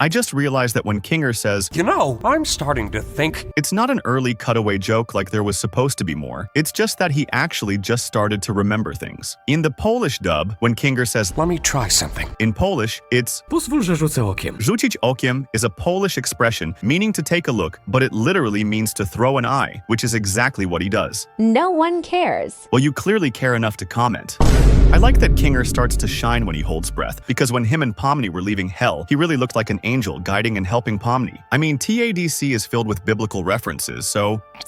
I just realized that when Kinger says, You know, I'm starting to think. it's not an early cutaway joke like there was supposed to be more. It's just that he actually just started to remember things. In the Polish dub, when Kinger says, Let me try something. in Polish, it's Pozwól, że rzucę okiem. rzucić okiem is a Polish expression meaning to take a look, but it literally means to throw an eye, which is exactly what he does. No one cares. Well, you clearly care enough to comment. I like that Kinger starts to shine when he holds breath, because when him and Pomni were leaving hell, he really looked like an angel guiding and helping Pomni. I mean, TADC is filled with biblical references, so I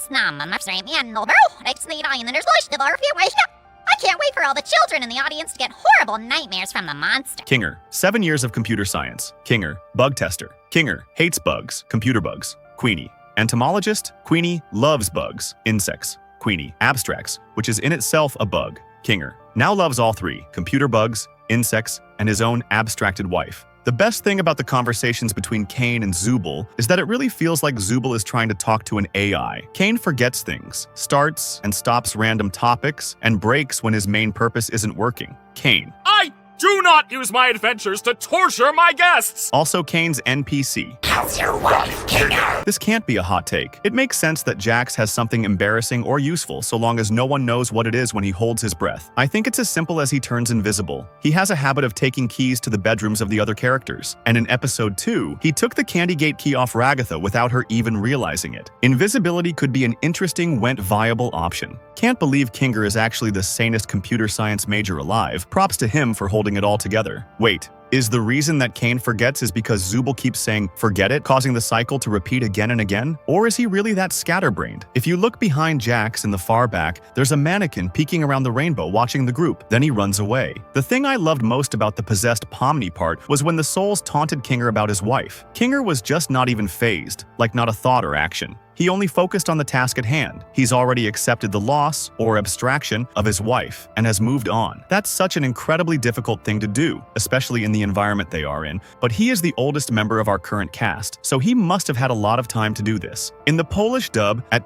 can't wait for all the children in the audience to get horrible nightmares from the monster. Kinger, 7 years of computer science. Kinger, bug tester. Kinger, hates bugs, computer bugs. Queenie, entomologist. Queenie loves bugs, insects. Queenie, abstracts, which is in itself a bug. Kinger, now loves all three, computer bugs, insects, and his own abstracted wife. The best thing about the conversations between Kane and Zubul is that it really feels like Zubul is trying to talk to an AI. Kane forgets things, starts and stops random topics, and breaks when his main purpose isn't working. Kane. I do not use my adventures to torture my guests! Also Kane's NPC. How's your wife, Kinger? This can't be a hot take. It makes sense that Jax has something embarrassing or useful so long as no one knows what it is when he holds his breath. I think it's as simple as he turns invisible. He has a habit of taking keys to the bedrooms of the other characters. And in episode 2, he took the candy gate key off Ragatha without her even realizing it. Invisibility could be an interesting, viable option. Can't believe Kinger is actually the sanest computer science major alive. Props to him for holding it all together. Wait. Is the reason that Kane forgets is because Zubul keeps saying, forget it, causing the cycle to repeat again and again? Or is he really that scatterbrained? If you look behind Jax in the far back, there's a mannequin peeking around the rainbow watching the group. Then he runs away. The thing I loved most about the possessed Pomni part was when the souls taunted Kinger about his wife. Kinger was just not even fazed, like not a thought or action. He only focused on the task at hand. He's already accepted the loss, or abstraction, of his wife, and has moved on. That's such an incredibly difficult thing to do, especially in the environment they are in, but he is the oldest member of our current cast, so he must have had a lot of time to do this. In the Polish dub, at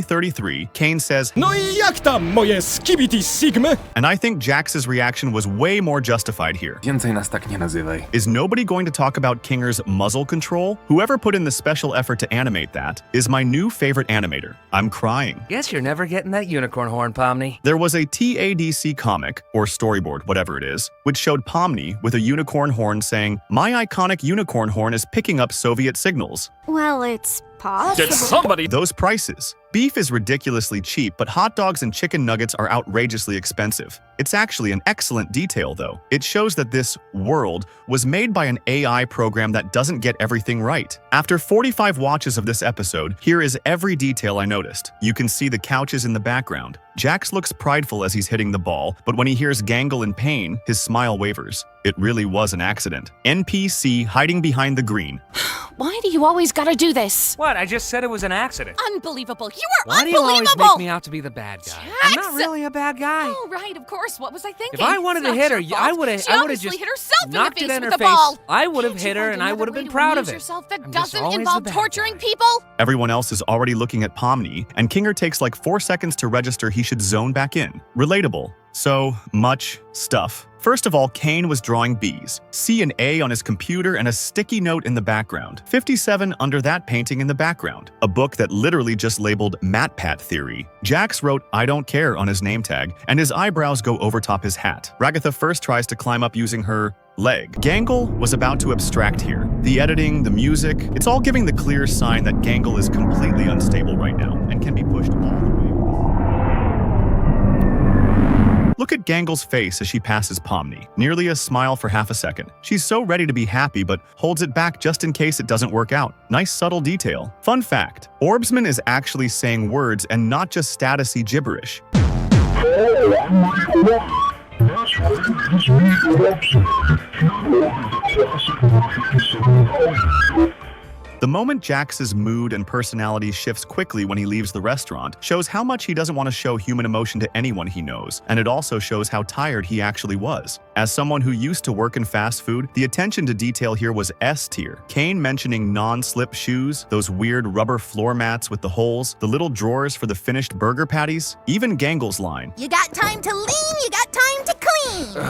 23:33, Kane says, No I jak tam, moje skibidi sigmy? and I think Jax's reaction was way more justified here. Więcej nas tak nie nazywaj. Is nobody going to talk about Kinger's muzzle control? Whoever put in the special effort to animate that is my new favorite animator. I'm crying. Guess you're never getting that unicorn horn, Pomni. There was a TADC comic, or storyboard, whatever it is, which showed Pomni with a unicorn horn saying, "My iconic unicorn horn is picking up Soviet signals." Well, it's possible. Did somebody— Those prices. Beef is ridiculously cheap, but hot dogs and chicken nuggets are outrageously expensive. It's actually an excellent detail, though. It shows that this world was made by an AI program that doesn't get everything right. After 45 watches of this episode, here is every detail I noticed. You can see the couches in the background. Jax looks prideful as he's hitting the ball, but when he hears Gangle in pain, his smile wavers. It really was an accident. NPC hiding behind the green. Why do you always gotta do this? What? I just said it was an accident. Unbelievable. You are Why do you always unbelievable! make me out to be the bad guy? I'm not really a bad guy. Oh, right, of course. What was I thinking? If I wanted It's to not hit her, your I fault. would have She just obviously hit herself knocked in it the in face her with the face. ball. I would have Can't hit you her find and I another would have way been to proud amuse of it. yourself that I'm just doesn't always the involve bad torturing guy. people? Everyone else is already looking at Pomni, and Kinger takes like 4 seconds to register he should zone back in. Relatable. So much stuff. First of all, Kane was drawing bees. C and A on his computer and a sticky note in the background. 57 under that painting in the background. A book that literally just labeled MatPat Theory. Jax wrote "I don't care" on his name tag, and his eyebrows go over top his hat. Ragatha first tries to climb up using her leg. Gangle was about to abstract here. The editing, the music, it's all giving the clear sign that Gangle is completely unstable right now and can be pushed all the way. Look at Gangle's face as she passes Pomni. Nearly a smile for half a second. She's so ready to be happy but holds it back just in case it doesn't work out. Nice subtle detail. Fun fact, Orbsman is actually saying words and not just statusy gibberish. The moment Jax's mood and personality shifts quickly when he leaves the restaurant shows how much he doesn't want to show human emotion to anyone he knows, and it also shows how tired he actually was. As someone who used to work in fast food, the attention to detail here was S tier. Kane mentioning non-slip shoes, those weird rubber floor mats with the holes, the little drawers for the finished burger patties, even Gangle's line. You got time to lean, you got time to clean.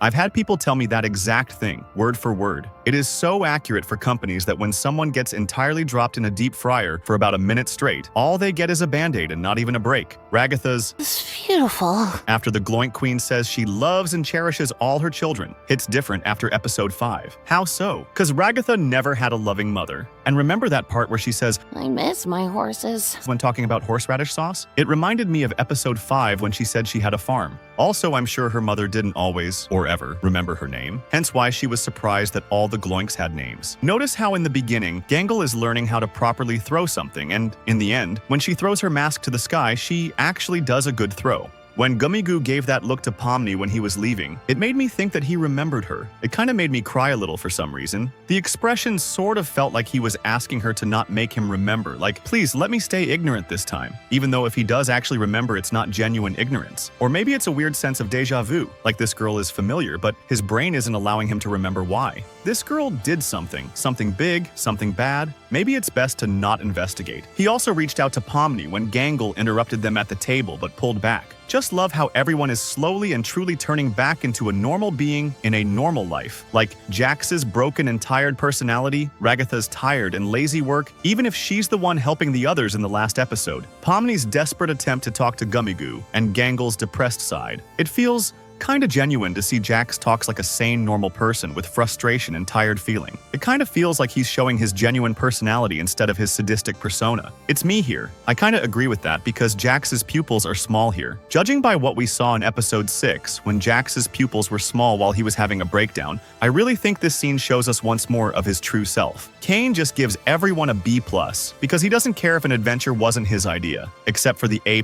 I've had people tell me that exact thing, word for word. It is so accurate for companies that when someone gets entirely dropped in a deep fryer for about a minute straight, all they get is a Band-Aid and not even a break. Ragatha's It's beautiful. after the Gloink Queen says she loves and cherishes all her children hits different after episode 5. How so? Because Ragatha never had a loving mother. And remember that part where she says, I miss my horses. when talking about horseradish sauce? It reminded me of episode 5 when she said she had a farm. Also, I'm sure her mother didn't always, or ever, remember her name, hence why she was surprised that all the Gloinks had names. Notice how in the beginning, Gangle is learning how to properly throw something, and in the end, when she throws her mask to the sky, she actually does a good throw. When Gummigoo gave that look to Pomni when he was leaving, it made me think that he remembered her. It kind of made me cry a little for some reason. The expression sort of felt like he was asking her to not make him remember, like, please let me stay ignorant this time, even though if he does actually remember, it's not genuine ignorance. Or maybe it's a weird sense of deja vu, like this girl is familiar, but his brain isn't allowing him to remember why. This girl did something big, something bad. Maybe it's best to not investigate. He also reached out to Pomni when Gangle interrupted them at the table but pulled back. Just love how everyone is slowly and truly turning back into a normal being in a normal life. Like Jax's broken and tired personality, Ragatha's tired and lazy work, even if she's the one helping the others in the last episode. Pomni's desperate attempt to talk to Gummigoo, and Gangle's depressed side. It feels kinda genuine to see Jax talks like a sane, normal person with frustration and tired feeling. It kinda feels like he's showing his genuine personality instead of his sadistic persona. It's me here. I kinda agree with that because Jax's pupils are small here. Judging by what we saw in episode 6, when Jax's pupils were small while he was having a breakdown, I really think this scene shows us once more of his true self. Kane just gives everyone a B+, because he doesn't care if an adventure wasn't his idea. Except for the A+,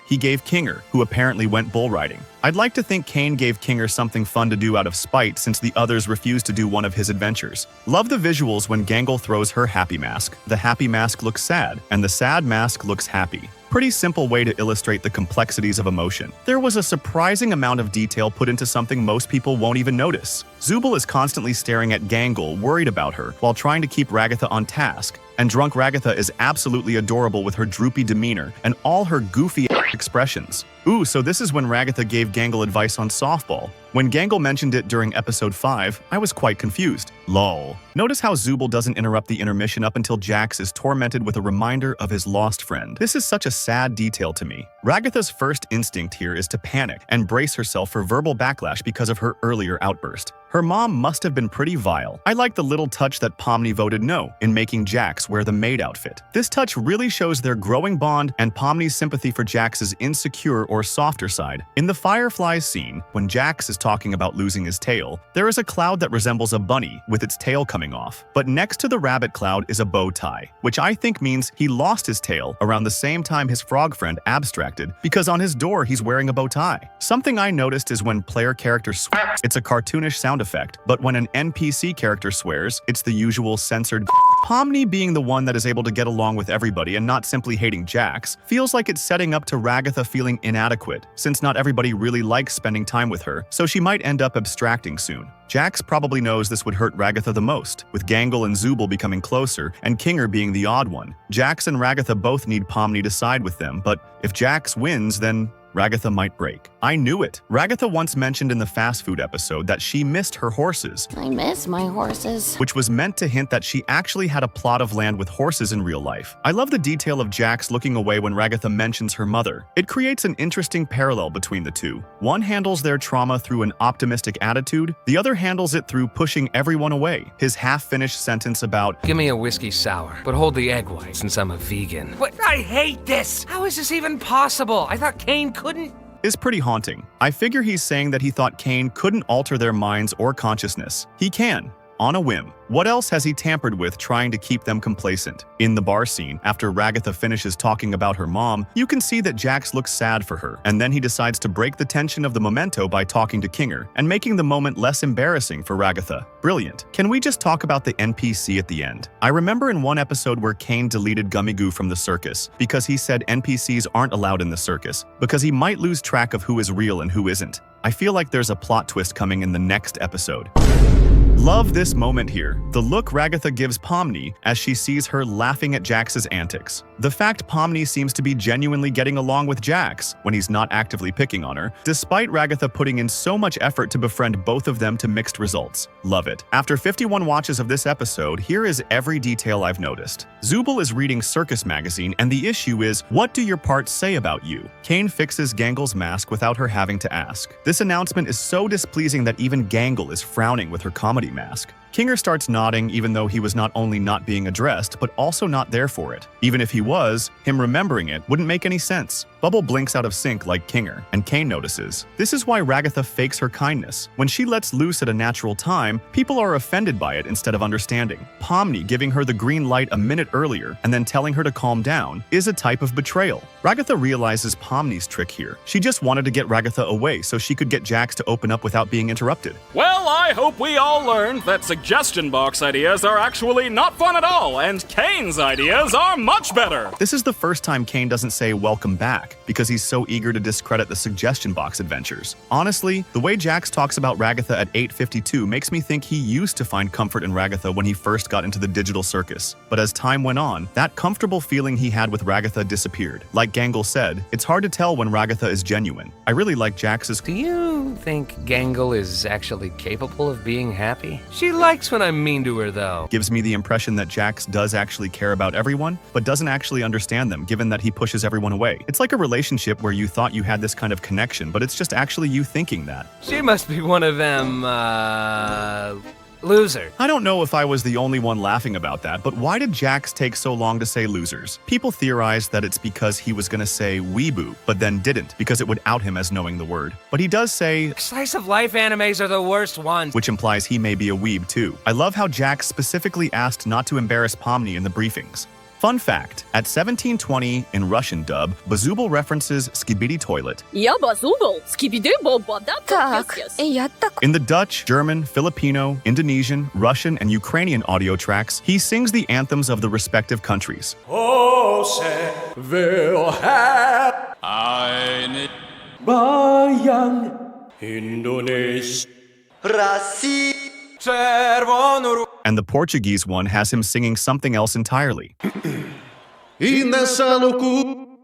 he gave Kinger, who apparently went bull riding. I'd like to think Kane gave Kinger something fun to do out of spite since the others refused to do one of his adventures. Love the visuals when Gangle throws her happy mask. The happy mask looks sad, and the sad mask looks happy. Pretty simple way to illustrate the complexities of emotion. There was a surprising amount of detail put into something most people won't even notice. Zooble is constantly staring at Gangle, worried about her, while trying to keep Ragatha on task. And drunk Ragatha is absolutely adorable with her droopy demeanor and all her goofy expressions. Ooh, so this is when Ragatha gave Gangle advice on softball. When Gangle mentioned it during episode 5, I was quite confused. Lol. Notice how Zooble doesn't interrupt the intermission up until Jax is tormented with a reminder of his lost friend. This is such a sad detail to me. Ragatha's first instinct here is to panic and brace herself for verbal backlash because of her earlier outburst. Her mom must have been pretty vile. I like the little touch that Pomni voted no in making Jax wear the maid outfit. This touch really shows their growing bond and Pomni's sympathy for Jax's insecure or softer side. In the Fireflies scene, when Jax is talking about losing his tail, there is a cloud that resembles a bunny with its tail coming off. But next to the rabbit cloud is a bow tie, which I think means he lost his tail around the same time his frog friend abstracted, because on his door he's wearing a bow tie. Something I noticed is when player characters swear, it's a cartoonish sound effect, but when an NPC character swears, it's the usual censored. Pomni being the one that is able to get along with everybody and not simply hating Jax, feels like it's setting up to Ragatha feeling inadequate, since not everybody really likes spending time with her, so she might end up abstracting soon. Jax probably knows this would hurt Ragatha the most, with Gangle and Zooble becoming closer and Kinger being the odd one. Jax and Ragatha both need Pomni to side with them, but if Jax wins, then Ragatha might break. I knew it. Ragatha once mentioned in the fast food episode that she missed her horses. I miss my horses. Which was meant to hint that she actually had a plot of land with horses in real life. I love the detail of Jax looking away when Ragatha mentions her mother. It creates an interesting parallel between the two. One handles their trauma through an optimistic attitude, the other handles it through pushing everyone away. His half-finished sentence about, Give me a whiskey sour, but hold the egg white since I'm a vegan. What? I hate this! How is this even possible? I thought Kane couldn't. is pretty haunting. I figure he's saying that he thought Kane couldn't alter their minds or consciousness. He can, on a whim. What else has he tampered with trying to keep them complacent? In the bar scene, after Ragatha finishes talking about her mom, you can see that Jax looks sad for her, and then he decides to break the tension of the memento by talking to Kinger and making the moment less embarrassing for Ragatha. Brilliant. Can we just talk about the NPC at the end? I remember in one episode where Kane deleted Gummigoo from the circus because he said NPCs aren't allowed in the circus because he might lose track of who is real and who isn't. I feel like there's a plot twist coming in the next episode. Love this moment here. The look Ragatha gives Pomni as she sees her laughing at Jax's antics. The fact Pomni seems to be genuinely getting along with Jax when he's not actively picking on her, despite Ragatha putting in so much effort to befriend both of them to mixed results. Love it. After 51 watches of this episode, here is every detail I've noticed. Zubul is reading Circus Magazine, and the issue is, what do your parts say about you? Kane fixes Gangle's mask without her having to ask. This announcement is so displeasing that even Gangle is frowning with her comedy mask. Kinger starts nodding even though he was not only not being addressed, but also not there for it. Even if he was, him remembering it wouldn't make any sense. Bubble blinks out of sync like Kinger, and Kane notices. This is why Ragatha fakes her kindness. When she lets loose at a natural time, people are offended by it instead of understanding. Pomni giving her the green light a minute earlier and then telling her to calm down is a type of betrayal. Ragatha realizes Pomni's trick here. She just wanted to get Ragatha away so she could get Jax to open up without being interrupted. Well, I hope we all learned that suggestion box ideas are actually not fun at all, and Kane's ideas are much better. This is the first time Kane doesn't say welcome back, because he's so eager to discredit the suggestion box adventures. Honestly, the way Jax talks about Ragatha at 8:52 makes me think he used to find comfort in Ragatha when he first got into the digital circus. But as time went on, that comfortable feeling he had with Ragatha disappeared. Like Gangle said, it's hard to tell when Ragatha is genuine. I really like Jax's— Do you think Gangle is actually capable of being happy? She likes when I'm mean to her, though. Gives me the impression that Jax does actually care about everyone, but doesn't actually understand them, given that he pushes everyone away. It's like a relationship where you thought you had this kind of connection, but it's just actually you thinking that. She must be one of them, loser. I don't know if I was the only one laughing about that, but why did Jax take so long to say losers? People theorized that it's because he was gonna say weeboo, but then didn't, because it would out him as knowing the word. But he does say Slice of life animes are the worst ones. which implies he may be a weeb too. I love how Jax specifically asked not to embarrass Pomni in the briefings. Fun fact, at 1720 in Russian dub, Bazubal references Skibidi Toilet. Я базубал, Так, я так. In the Dutch, German, Filipino, Indonesian, Russian, and Ukrainian audio tracks, he sings the anthems of the respective countries. And the Portuguese one has him singing something else entirely.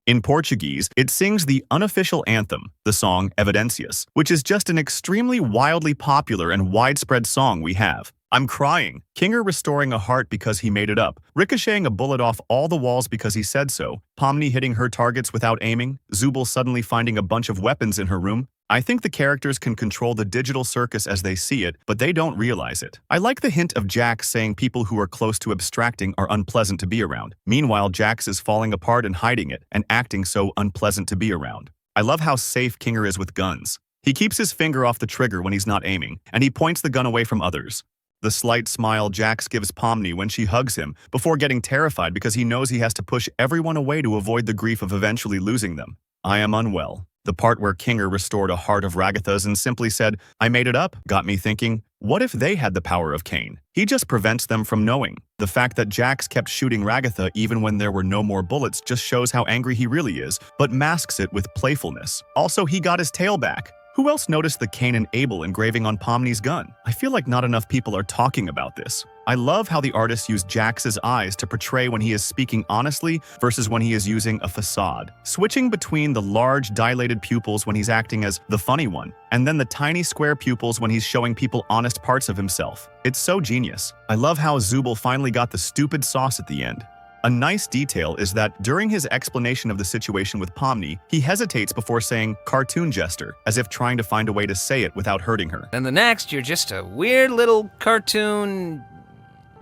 In Portuguese, it sings the unofficial anthem, the song Evidências, which is just an extremely wildly popular and widespread song we have. I'm crying. Kinger restoring a heart because he made it up, ricocheting a bullet off all the walls because he said so, Pomni hitting her targets without aiming, Zubul suddenly finding a bunch of weapons in her room. I think the characters can control the digital circus as they see it, but they don't realize it. I like the hint of Jax saying people who are close to abstracting are unpleasant to be around. Meanwhile, Jax is falling apart and hiding it, and acting so unpleasant to be around. I love how safe Kinger is with guns. He keeps his finger off the trigger when he's not aiming, and he points the gun away from others. The slight smile Jax gives Pomni when she hugs him, before getting terrified because he knows he has to push everyone away to avoid the grief of eventually losing them. I am unwell. The part where Kinger restored a heart of Ragatha's and simply said, I made it up, got me thinking, what if they had the power of Kane? He just prevents them from knowing. The fact that Jax kept shooting Ragatha even when there were no more bullets just shows how angry he really is, but masks it with playfulness. Also, he got his tail back. Who else noticed the Cain and Abel engraving on Pomni's gun? I feel like not enough people are talking about this. I love how the artist used Jax's eyes to portray when he is speaking honestly versus when he is using a facade. Switching between the large dilated pupils when he's acting as the funny one, and then the tiny square pupils when he's showing people honest parts of himself. It's so genius. I love how Zubul finally got the stupid sauce at the end. A nice detail is that during his explanation of the situation with Pomni, he hesitates before saying cartoon jester, as if trying to find a way to say it without hurting her. Then the next, you're just a weird little cartoon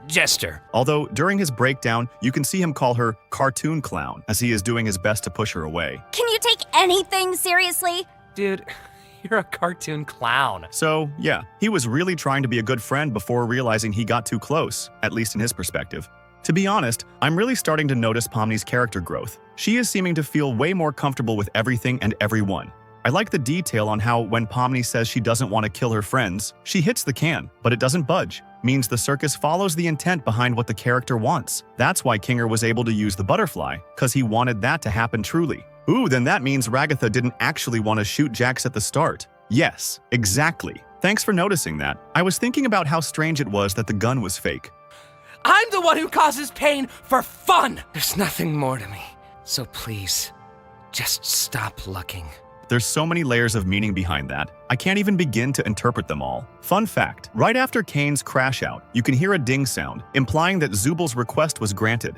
jester. Although, during his breakdown, you can see him call her cartoon clown, as he is doing his best to push her away. Can you take anything seriously? Dude, you're a cartoon clown. So, yeah, he was really trying to be a good friend before realizing he got too close, at least in his perspective. To be honest, I'm really starting to notice Pomni's character growth. She is seeming to feel way more comfortable with everything and everyone. I like the detail on how when Pomni says she doesn't want to kill her friends, she hits the can, but it doesn't budge. Means the circus follows the intent behind what the character wants. That's why Kinger was able to use the butterfly, cause he wanted that to happen truly. Ooh, then that means Ragatha didn't actually want to shoot Jax at the start. Yes, exactly. Thanks for noticing that. I was thinking about how strange it was that the gun was fake. I'm the one who causes pain for fun! There's nothing more to me. So please, just stop looking. There's so many layers of meaning behind that, I can't even begin to interpret them all. Fun fact, right after Kane's crash out, you can hear a ding sound, implying that Zubal's request was granted.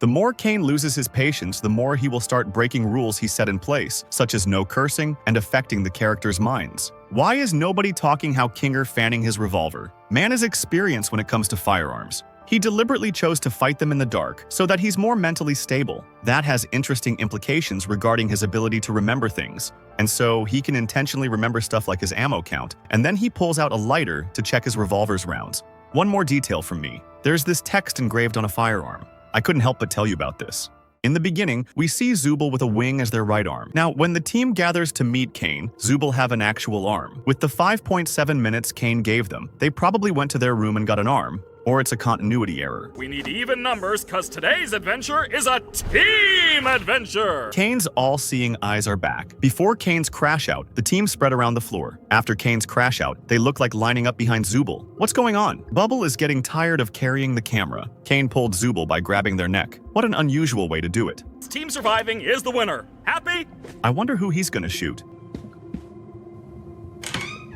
The more Kane loses his patience, the more he will start breaking rules he set in place, such as no cursing and affecting the characters' minds. Why is nobody talking how Kinger fanning his revolver? Man is experienced when it comes to firearms. He deliberately chose to fight them in the dark so that he's more mentally stable. That has interesting implications regarding his ability to remember things. And so he can intentionally remember stuff like his ammo count, and then he pulls out a lighter to check his revolver's rounds. One more detail from me. There's this text engraved on a firearm. I couldn't help but tell you about this. In the beginning, we see Zubal with a wing as their right arm. Now, when the team gathers to meet Kane, Zubal have an actual arm. With the 5.7 minutes Kane gave them, they probably went to their room and got an arm, or it's a continuity error. We need even numbers, cause today's adventure is a team adventure! Kane's all-seeing eyes are back. Before Kane's crash out, the team spread around the floor. After Kane's crash out, they look like lining up behind Zubal. What's going on? Bubble is getting tired of carrying the camera. Kane pulled Zubal by grabbing their neck. What an unusual way to do it. Team surviving is the winner. Happy? I wonder who he's gonna shoot.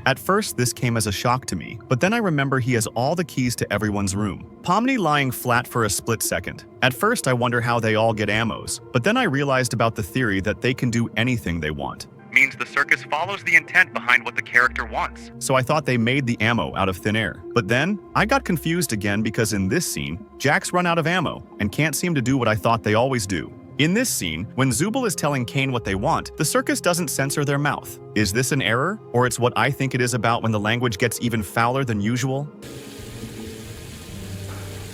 At first, this came as a shock to me, but then I remember he has all the keys to everyone's room. Pomni lying flat for a split second. At first, I wonder how they all get ammos, but then I realized about the theory that they can do anything they want. Means the circus follows the intent behind what the character wants. So I thought they made the ammo out of thin air. But then, I got confused again because in this scene, Jack's run out of ammo and can't seem to do what I thought they always do. In this scene, when Zubal is telling Kane what they want, the circus doesn't censor their mouth. Is this an error? Or it's what I think it is about when the language gets even fouler than usual?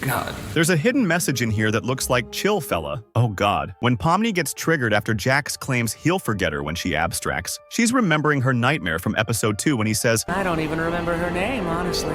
God. There's a hidden message in here that looks like chill fella. Oh god. When Pomni gets triggered after Jax claims he'll forget her when she abstracts, she's remembering her nightmare from episode 2 when he says, I don't even remember her name, honestly.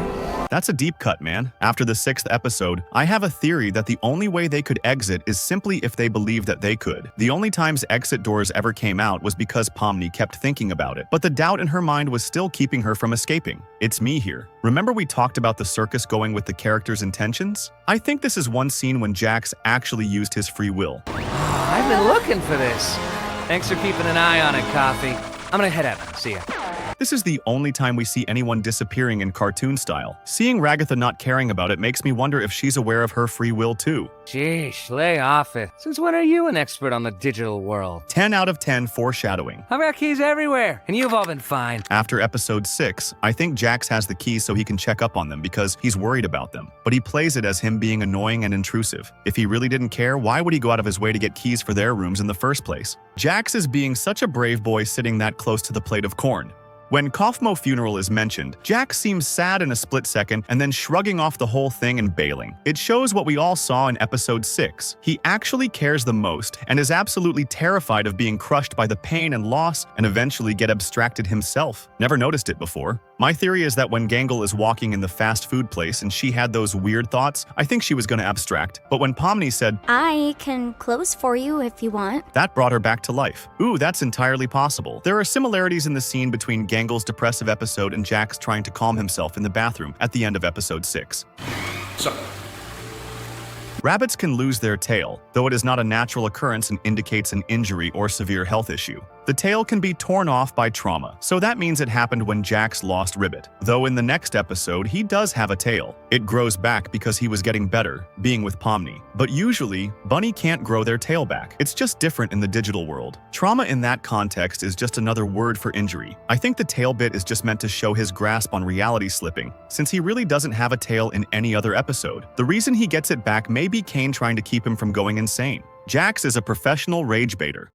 That's a deep cut, man. After the 6th episode, I have a theory that the only way they could exit is simply if they believe that they could. The only times exit doors ever came out was because Pomni kept thinking about it, but the doubt in her mind was still keeping her from escaping. It's me here. Remember we talked about the circus going with the character's intentions? I think this is one scene when Jax actually used his free will. I've been looking for this. Thanks for keeping an eye on it, Coffee. I'm gonna head out. See ya. This is the only time we see anyone disappearing in cartoon style. Seeing Ragatha not caring about it makes me wonder if she's aware of her free will too. Sheesh, lay off it. Since when are you an expert on the digital world? 10 out of 10 foreshadowing. I've got keys everywhere, and you've all been fine. After episode 6, I think Jax has the keys so he can check up on them because he's worried about them. But he plays it as him being annoying and intrusive. If he really didn't care, why would he go out of his way to get keys for their rooms in the first place? Jax is being such a brave boy sitting that close to the plate of corn. When Kaufmo funeral is mentioned, Jack seems sad in a split second and then shrugging off the whole thing and bailing. It shows what we all saw in episode 6. He actually cares the most and is absolutely terrified of being crushed by the pain and loss and eventually get abstracted himself. Never noticed it before. My theory is that when Gangle is walking in the fast food place and she had those weird thoughts, I think she was going to abstract. But when Pomni said, I can close for you if you want, that brought her back to life. Ooh, that's entirely possible. There are similarities in the scene between Gangle's depressive episode and Jax trying to calm himself in the bathroom at the end of episode 6. So, Rabbits can lose their tail, though it is not a natural occurrence and indicates an injury or severe health issue. The tail can be torn off by trauma, so that means it happened when Jax lost Ribbit. Though in the next episode, he does have a tail. It grows back because he was getting better, being with Pomni. But usually, Bunny can't grow their tail back. It's just different in the digital world. Trauma in that context is just another word for injury. I think the tail bit is just meant to show his grasp on reality slipping, since he really doesn't have a tail in any other episode. The reason he gets it back may be Kane trying to keep him from going insane. Jax is a professional rage baiter.